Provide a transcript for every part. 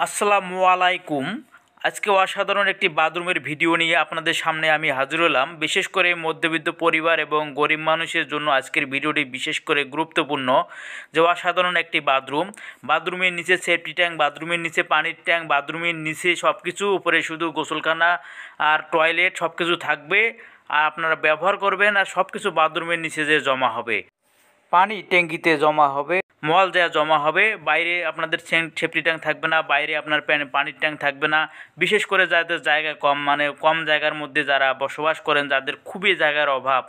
আসসালামু আলাইকুম। আজকে অসাধারণ একটি বাথরুমের ভিডিও নিয়ে আপনাদের সামনে আমি হাজির হলাম। বিশেষ করে মধ্যবিত্ত পরিবার এবং গরিব মানুষের জন্য আজকের ভিডিওটি বিশেষ করে গুরুত্বপূর্ণ। যে অসাধারণ একটি বাথরুমের নিচে সেফটি ট্যাঙ্ক, বাথরুমের নিচে পানির ট্যাঙ্ক, বাথরুমের নিচে সব কিছু, উপরে শুধু গোসলখানা আর টয়লেট সব কিছু থাকবে। আর আপনারা ব্যবহার করবেন, আর সব কিছু বাথরুমের নিচে যে জমা হবে, পানি ট্যাঙ্কিতে জমা হবে, মল যা জমা হবে। বাইরে আপনাদের সেফটি ট্যাঙ্ক থাকবে না, বাইরে আপনার পানির ট্যাঙ্ক থাকবে না। বিশেষ করে যাদের জায়গা কম, মানে কম জায়গার মধ্যে যারা বসবাস করেন, যাদের খুবই জায়গার অভাব,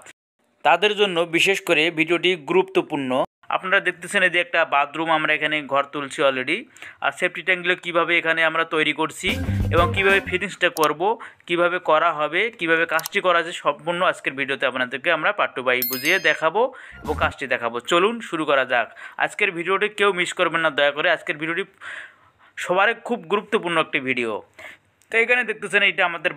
তাদের জন্য বিশেষ করে ভিডিওটি গুরুত্বপূর্ণ। আপনারা দেখতেছেন এই যে একটা বাথরুম আমরা এখানে ঘর তুলছি অলরেডি। আর সেফটি ট্যাঙ্কগুলো কীভাবে এখানে আমরা তৈরি করছি এবং কীভাবে ফিটিংসটা করব, কিভাবে করা হবে, কিভাবে কাজটি করা যায়, সম্পূর্ণ আজকের ভিডিওতে আপনাদেরকে আমরা পার্ট টু বাই বুঝিয়ে দেখাবো এবং কাজটি দেখাবো। চলুন শুরু করা যাক। আজকের ভিডিওটি কেউ মিস করবেন না দয়া করে। আজকের ভিডিওটি সবারই খুব গুরুত্বপূর্ণ একটি ভিডিও। তো এখানে দেখতেছেন এইটা আমাদের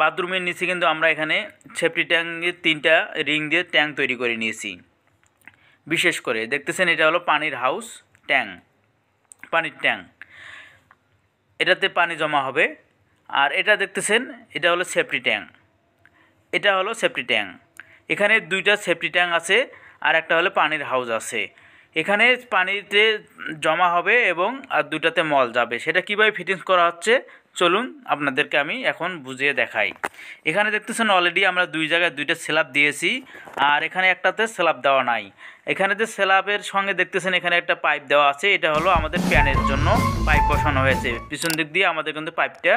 বাথরুমের নিচে কিন্তু আমরা এখানে সেফটি ট্যাঙ্কের 3টা রিং দিয়ে ট্যাঙ্ক তৈরি করে নিয়েছি। বিশেষ করে দেখতেছেন এটা হলো পানির হাউস ট্যাঙ্ক, পানির ট্যাঙ্ক, এটাতে পানি জমা হবে। আর এটা দেখতেছেন এটা হলো সেফটি ট্যাঙ্ক, এটা হলো সেফটি ট্যাঙ্ক। এখানে 2টা সেফটি ট্যাঙ্ক আছে আর একটা হলো পানির হাউস আছে। এখানে পানিতে জমা হবে এবং আর 2টাতে মল যাবে। সেটা কীভাবে ফিটিংস করা হচ্ছে চলুন আপনাদেরকে আমি এখন বুঝিয়ে দেখাই। এখানে দেখতেছেন অলরেডি আমরা 2 জায়গায় 2টা স্ল্যাব দিয়েছি, আর এখানে একটাতে স্ল্যাব দেওয়া নাই। এখানে যে স্ল্যাবের সঙ্গে দেখতেছেন এখানে একটা পাইপ দেওয়া আছে, এটা হলো আমাদের প্যানের জন্য পাইপ বসানো হয়েছে। পিছন দিক দিয়ে আমাদের কিন্তু পাইপটা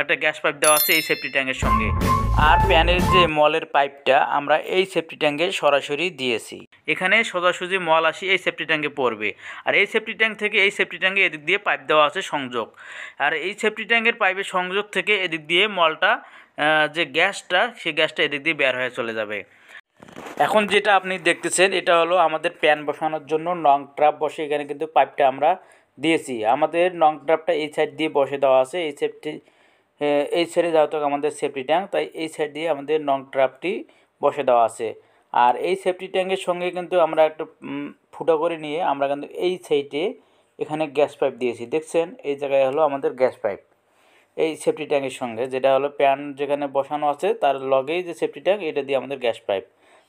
একটা গ্যাস পাইপ দেওয়া আছে এই সেফটি ট্যাঙ্কের সঙ্গে। আর প্যানের যে মলের পাইপটা আমরা এই সেফটি ট্যাঙ্কে সরাসরি দিয়েছি। এখানে সোজাসুজি মল আসি এই সেফটি ট্যাঙ্কে পড়বে, আর এই সেফটি ট্যাঙ্ক থেকে এই সেফটি ট্যাঙ্কে এদিক দিয়ে পাইপ দেওয়া আছে সংযোগ। আর এই সেফটি ট্যাঙ্কের পাইপের সংযোগ থেকে এদিক দিয়ে মলটা, যে গ্যাসটা, সেই গ্যাসটা এদিক দিয়ে বের হয়ে চলে যাবে। এখন যেটা আপনি দেখতেছেন এটা হলো আমাদের প্যান বসানোর জন্য নং ট্রাপ বসে এখানে কিন্তু পাইপটা আমরা দিয়েছি। আমাদের নং ট্রাপটা এই সাইড দিয়ে বসে দেওয়া আছে, এই সাইডে যেহেতু আমাদের সেফটি ট্যাঙ্ক, তাই এই সাইড দিয়ে আমাদের নং ট্রাপটি বসে দেওয়া আছে। আর এই সেফটি ট্যাঙ্কের সঙ্গে কিন্তু আমরা একটু ফুটো করে নিয়ে আমরা কিন্তু এই সাইডে এখানে গ্যাস পাইপ দিয়েছি। দেখছেন এই জায়গায় হলো আমাদের গ্যাস পাইপ এই সেফটি ট্যাঙ্কের সঙ্গে, যেটা হলো প্যান যেখানে বসানো আছে তার লগেই যে সেফটি ট্যাঙ্ক, এটা দিয়ে আমাদের গ্যাস পাইপ।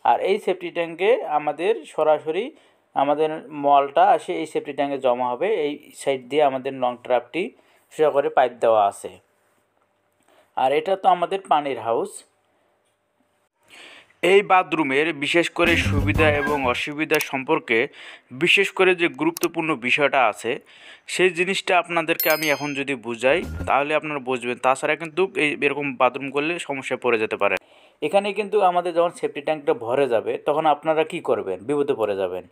আর এই সেফটি ট্যাঙ্কে আমাদের সরাসরি আমাদের মলটা আসে এই সেফটি ট্যাঙ্কে জমা হবে। এই সাইড দিয়ে আমাদের লং ট্রাপটি সোজা করে পাইপ দেওয়া আছে। আর এটা তো আমাদের পানির হাউস। এই বাথরুমের বিশেষ করে সুবিধা এবং অসুবিধা সম্পর্কে বিশেষ করে যে গুরুত্বপূর্ণ বিষয়টা আছে, সেই জিনিসটা আপনাদেরকে আমি এখন যদি বুঝাই তাহলে আপনারা বুঝবেন। তাছাড়া কিন্তু এরকম বাথরুম করলে সমস্যায় পড়ে যেতে পারে। এখানে কিন্তু আমাদের যখন সেফটি ট্যাঙ্কটা ভরে যাবে তখন আপনারা কি করবেন, বিপদে পড়ে যাবেন।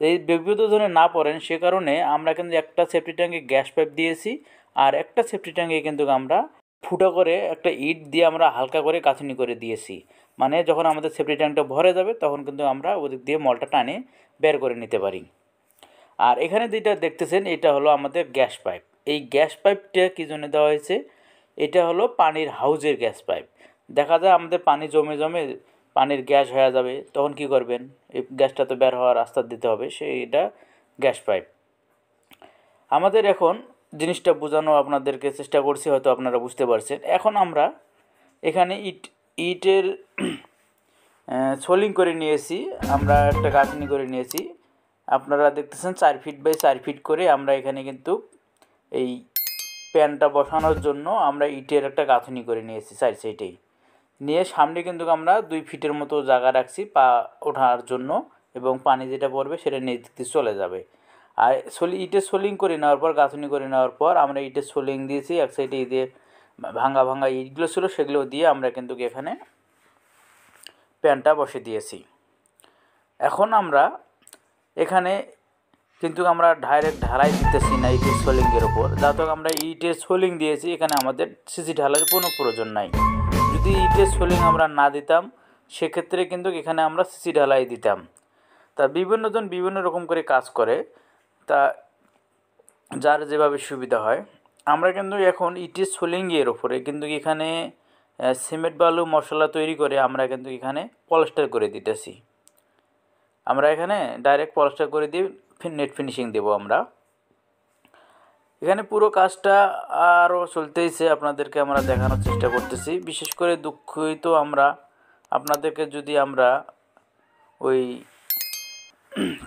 এই বিপদে ধরে না পড়েন সে কারণে আমরা কিন্তু একটা সেফটি ট্যাঙ্কে গ্যাস পাইপ দিয়েছি, আর একটা সেফটি ট্যাঙ্কে কিন্তু আমরা ফুটো করে একটা ইট দিয়ে আমরা হালকা করে গাঁথনি করে দিয়েছি। মানে যখন আমাদের সেফটি ট্যাঙ্কটা ভরে যাবে তখন কিন্তু আমরা ওদিক দিয়ে মলটা টানে বের করে নিতে পারি। আর এখানে যেটা দেখতেছেন এটা হলো আমাদের গ্যাস পাইপ। এই গ্যাস পাইপটা কী জন্য দেওয়া হয়েছে, এটা হলো পানির হাউজের গ্যাস পাইপ। দেখা যায় আমাদের পানি জমে জমে পানির গ্যাস হয়ে যাবে, তখন কি করবেন, এই গ্যাসটা তো বের হওয়ার রাস্তা দিতে হবে, এটা গ্যাস পাইপ। আমাদের এখন জিনিসটা বোঝানো আপনাদেরকে চেষ্টা করছি, হয়তো আপনারা বুঝতে পারছেন। এখন আমরা এখানে ইটের সোলিং করে নিয়েছি, আমরা একটা গাঁথনি করে নিয়েছি। আপনারা দেখতেছেন 4 ফিট বাই 4 ফিট করে আমরা এখানে কিন্তু এই প্যানটা বসানোর জন্য আমরা ইটের একটা গাঁথনি করে নিয়েছি সাইডেই নিয়ে। সামনে কিন্তু আমরা 2 ফিটের মতো জায়গা রাখছি পা ওঠার জন্য, এবং পানি যেটা পড়বে সেটা নিচ দিয়ে চলে যাবে। আর ইটের সোলিং করে নেওয়ার পর, গাঁথনি করে নেওয়ার পর আমরা ইটের সোলিং দিয়েছি। এক সাইডে ঈদের ভাঙা ভাঙা ইটগুলো ছিল, সেগুলো দিয়ে আমরা কিন্তু এখানে প্যানটা বসে দিয়েছি। এখন আমরা এখানে কিন্তু আমরা ডাইরেক্ট ঢালাই দিতেছি না ইটের সোলিংয়ের ওপর, যাতে আমরা ইটের সোলিং দিয়েছি, এখানে আমাদের সিসি ঢালাইয়ের কোনো প্রয়োজন নাই। যদি ইটের সোলিং আমরা না দিতাম সেক্ষেত্রে কিন্তু এখানে আমরা সিসি ঢালাই দিতাম। তা বিভিন্নজন বিভিন্ন রকম করে কাজ করে, তা যার যেভাবে সুবিধা হয়। আমরা কিন্তু এখন ইটের সোলিংয়ের ওপরে কিন্তু এখানে সিমেন্ট বালু মশলা তৈরি করে আমরা কিন্তু এখানে পলিস্টার করে দিতেছি। আমরা এখানে ডাইরেক্ট পলিস্টার করে দিয়ে নেট ফিনিশিং দেবো আমরা। এখানে পুরো কাজটা আরও চলতেইছে, আপনাদেরকে আমরা দেখানোর চেষ্টা করতেছি। বিশেষ করে দুঃখিত আমরা আপনাদেরকে যদি আমরা ওই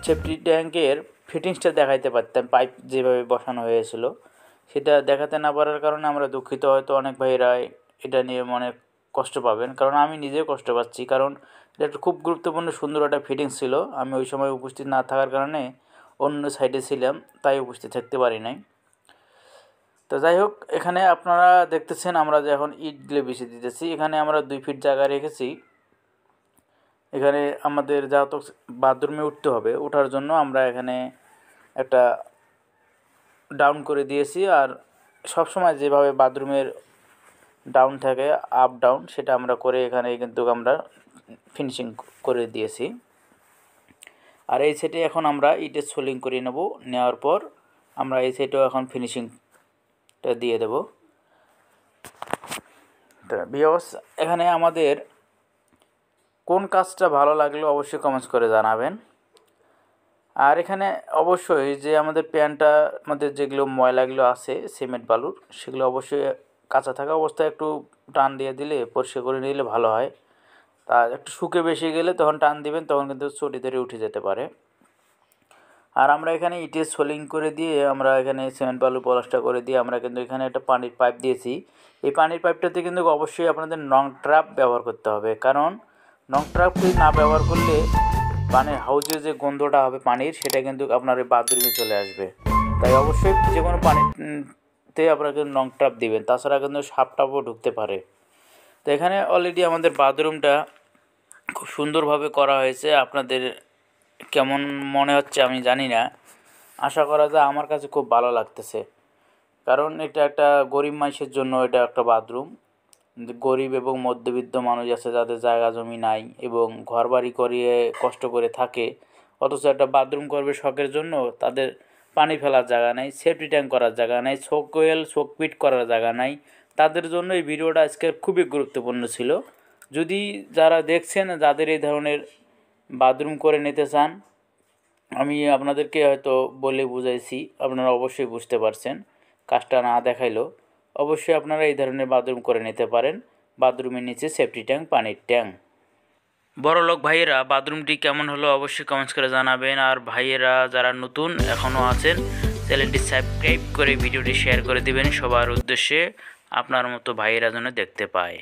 সেফটি ট্যাঙ্কের ফিটিংসটা দেখাইতে পারতাম, পাইপ যেভাবে বসানো হয়েছিল সেটা দেখাতে না পারার কারণে আমরা দুঃখিত। হয়তো অনেক ভাইরা এটা নিয়ে মনে কষ্ট পাবেন, কারণ আমি নিজেও কষ্ট পাচ্ছি, কারণ এটা একটা খুব গুরুত্বপূর্ণ সুন্দর একটা ফিটিংস ছিল। আমি ওই সময় উপস্থিত না থাকার কারণে অন্য সাইডে ছিলাম, তাই উপস্থিত থাকতে পারি নাই। তো যাই হোক, এখানে আপনারা দেখতেছেন আমরা যে এখন ইটগুলো বিছিয়ে দিতেছি। এখানে আমরা 2 ফিট জায়গা রেখেছি। এখানে আমাদের যেহেতু বাথরুমে উঠতে হবে, ওঠার জন্য আমরা এখানে একটা ডাউন করে দিয়েছি। আর সব সময় যেভাবে বাথরুমের ডাউন থাকে আপ ডাউন, সেটা আমরা করে এখানে কিন্তু আমরা ফিনিশিং করে দিয়েছি। আর এই সাইডে এখন আমরা ইটের সোলিং করে নেব। নেওয়ার পর আমরা এই সাইডেও এখন ফিনিশিংটা দিয়ে দেব। তো ভিউয়ার্স, এখানে আমাদের কোন কাজটা ভালো লাগলো অবশ্যই কমেন্টস করে জানাবেন। আর এখানে অবশ্যই যে আমাদের প্যানটার মধ্যে যেগুলো ময়লাগুলো আছে সিমেন্ট বালুর, সেগুলো অবশ্যই কাঁচা থাকা অবস্থায় একটু টান দিয়ে দিলে, পরিষ্কার করে নিলে ভালো হয়। আর একটু শুকে বেশি গেলে তখন টান দিবেন, তখন কিন্তু চটি ধরে উঠে যেতে পারে। আর আমরা এখানে ইটের সোলিং করে দিয়ে, আমরা এখানে সিমেন্ট বালু পলাশটা করে দিয়ে আমরা কিন্তু এখানে একটা পানির পাইপ দিয়েছি। এই পানির পাইপটাতে কিন্তু অবশ্যই আপনাদের নং ট্র্যাপ ব্যবহার করতে হবে, কারণ নং ট্র্যাপটি না ব্যবহার করলে পানির হাউজে যে গন্ধটা হবে পানির, সেটা কিন্তু আপনার ওই বাথরুমে চলে আসবে। তাই অবশ্যই যে কোনো পানিতে আপনারা কিন্তু নং ট্র্যাপ দিবেন, তাছাড়া কিন্তু সাপ টাপও ঢুকতে পারে। তো এখানে অলরেডি আমাদের বাথরুমটা খুব সুন্দরভাবে করা হয়েছে। আপনাদের কেমন মনে হচ্ছে আমি জানি না, আশা করা যায় আমার কাছে খুব ভালো লাগতেছে, কারণ এটা একটা গরিব মানুষের জন্য এটা একটা বাথরুম। গরিব এবং মধ্যবিত্ত মানুষ আছে যাদের জায়গা জমি নাই এবং ঘরবাড়ি করিয়ে কষ্ট করে থাকে, অথচ একটা বাথরুম করবে শখের জন্য, তাদের পানি ফেলার জায়গা নেই, সেফটি ট্যাঙ্ক করার জায়গা নেই, শোক পিট করার জায়গা নাই। তাদের জন্য এই ভিডিওটা আজকে খুবই গুরুত্বপূর্ণ ছিল। যদি যারা দেখছেন, যাদের এই ধরনের বাথরুম করে নিতে চান, আমি আপনাদেরকে হয়তো বলে বুঝাইছি, আপনারা অবশ্যই বুঝতে পারছেন, কাজটা না দেখাইলেও অবশ্যই আপনারা এই ধরনের বাথরুম করে নিতে পারেন। বাথরুমের নিচে সেফটি ট্যাঙ্ক, পানির ট্যাঙ্ক। বড়লোক ভাইয়েরা বাথরুমটি কেমন হলো অবশ্যই কমেন্টস করে জানাবেন। আর ভাইয়েরা যারা নতুন এখনও আছেন, চ্যানেলটি সাবস্ক্রাইব করে ভিডিওটি শেয়ার করে দিবেন সবার উদ্দেশ্যে, আপনার মতো ভাইয়েরা যেন দেখতে পায়।